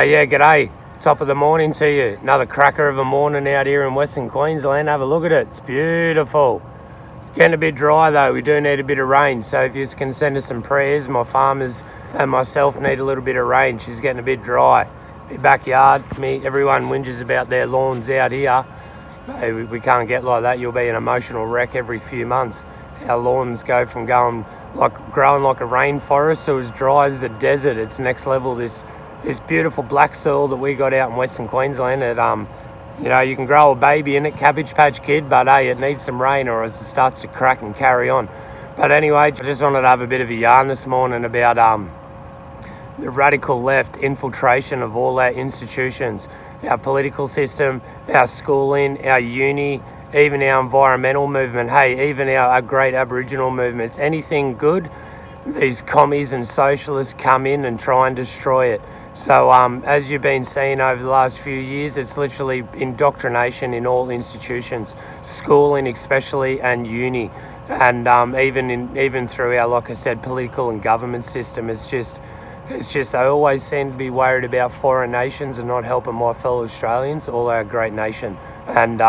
Yeah, g'day. Top of the morning to you. Another cracker of a morning out here in Western Queensland. Have a look at it. It's beautiful. Getting a bit dry though. We do need a bit of rain. So if you can send us some prayers, my farmers and myself need a little bit of rain. She's getting a bit dry. My backyard, everyone whinges about their lawns out here. We can't get like that. You'll be an emotional wreck every few months. Our lawns go from growing like a rainforest to as dry as the desert. It's next level. This beautiful black soil that we got out in Western Queensland. You can grow a baby in it, Cabbage Patch Kid, but hey, it needs some rain or else it starts to crack and carry on. But anyway, I just wanted to have a bit of a yarn this morning about the radical left infiltration of all our institutions, our political system, our schooling, our uni, even our environmental movement, hey, even our great Aboriginal movements. Anything good, these commies and socialists come in and try and destroy it. So as you've been seeing over the last few years, it's literally indoctrination in all institutions, schooling especially, and uni, and even through our, like I said, political and government system. It's just I always seem to be worried about foreign nations and not helping my fellow Australians, all our great nation. And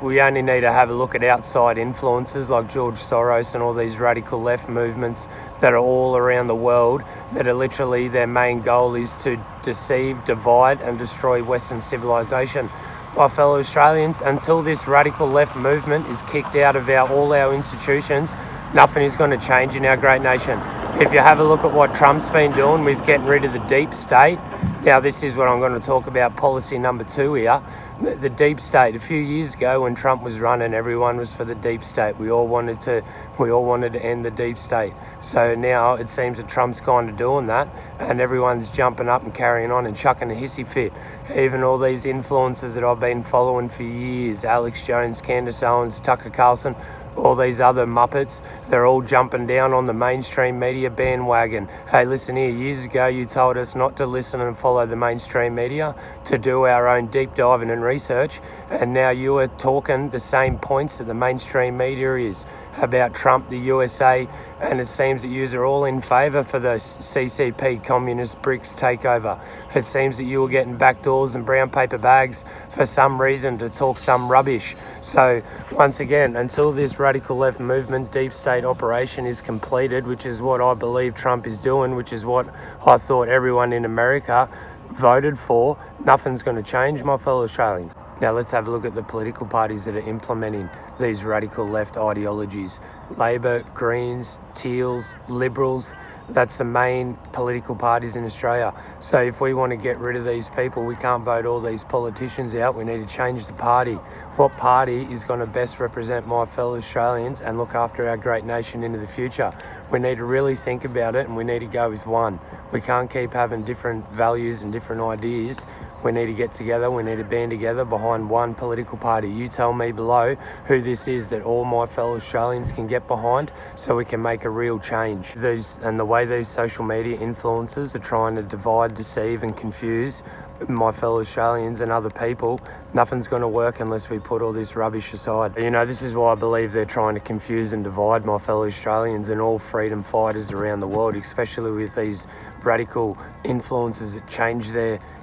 we only need to have a look at outside influences like George Soros and all these radical left movements that are all around the world, that are literally, their main goal is to deceive, divide and destroy Western civilization. My fellow Australians, until this radical left movement is kicked out of all our institutions, nothing is going to change in our great nation. If you have a look at what Trump's been doing with getting rid of the deep state, now this is what I'm going to talk about, policy number 2 here. The deep state. A few years ago when Trump was running, everyone was for the deep state. We all wanted to end the deep state. So now it seems that Trump's kind of doing that, and everyone's jumping up and carrying on and chucking a hissy fit. Even all these influencers that I've been following for years, Alex Jones, Candace Owens, Tucker Carlson, all these other Muppets, they're all jumping down on the mainstream media bandwagon. Hey, listen here, years ago you told us not to listen and follow the mainstream media, to do our own deep diving and research, and now you are talking the same points that the mainstream media is about Trump, the USA, and it seems that you are all in favour for the CCP, Communist BRICS takeover. It seems that you were getting backdoors and brown paper bags for some reason to talk some rubbish. So once again, until this radical left movement, deep state operation is completed, which is what I believe Trump is doing, which is what I thought everyone in America voted for, nothing's going to change, my fellow Australians. Now let's have a look at the political parties that are implementing these radical left ideologies. Labor, Greens, Teals, Liberals, that's the main political parties in Australia. So if we want to get rid of these people, we can't vote all these politicians out. We need to change the party. What party is going to best represent my fellow Australians and look after our great nation into the future? We need to really think about it, and we need to go with one. We can't keep having different values and different ideas. We need to get together, we need to band together behind one political party. You tell me below who this is that all my fellow Australians can get behind so we can make a real change. And the way these social media influencers are trying to divide, deceive and confuse my fellow Australians and other people, nothing's going to work unless we put all this rubbish aside. This is why I believe they're trying to confuse and divide my fellow Australians and all freedom fighters around the world, especially with these radical influencers that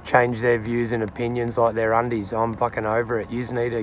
change their views and opinions like their undies. I'm fucking over it. You need to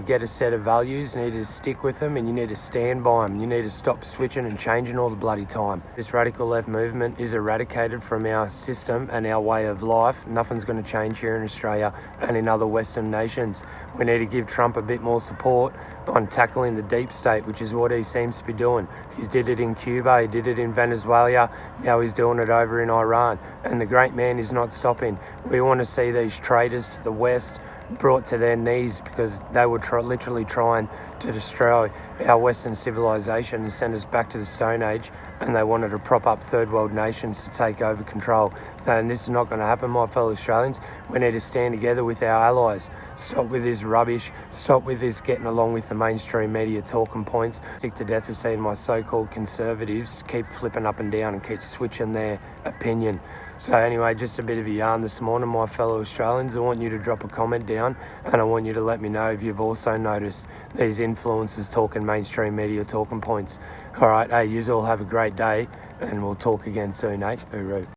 get a set of values, you need to stick with them, and you need to stand by them. You need to stop switching and changing all the bloody time. This radical left movement is eradicated from our system and our way of life. Nothing's going to change here in Australia and in other Western nations. We need to give Trump a bit more support on tackling the deep state, which is what he seems to be doing. He's did it in Cuba, he did it in Venezuela, now he's doing it over in Iran. And the great man is not stopping. We want to see these traitors to the West brought to their knees, because they were literally trying to destroy our Western civilization and send us back to the Stone Age, and they wanted to prop up third world nations to take over control. And this is not going to happen, my fellow Australians. We need to stand together with our allies. Stop with this rubbish. Stop with this getting along with the mainstream media talking points. Sick to death of seeing my so-called conservatives keep flipping up and down and keep switching their opinion. So anyway, just a bit of a yarn this morning, my fellow Australians. I want you to drop a comment down, and I want you to let me know if you've also noticed these influencers talking mainstream media talking points. All right, hey, yous all have a great day, and we'll talk again soon, eh? Hooroo.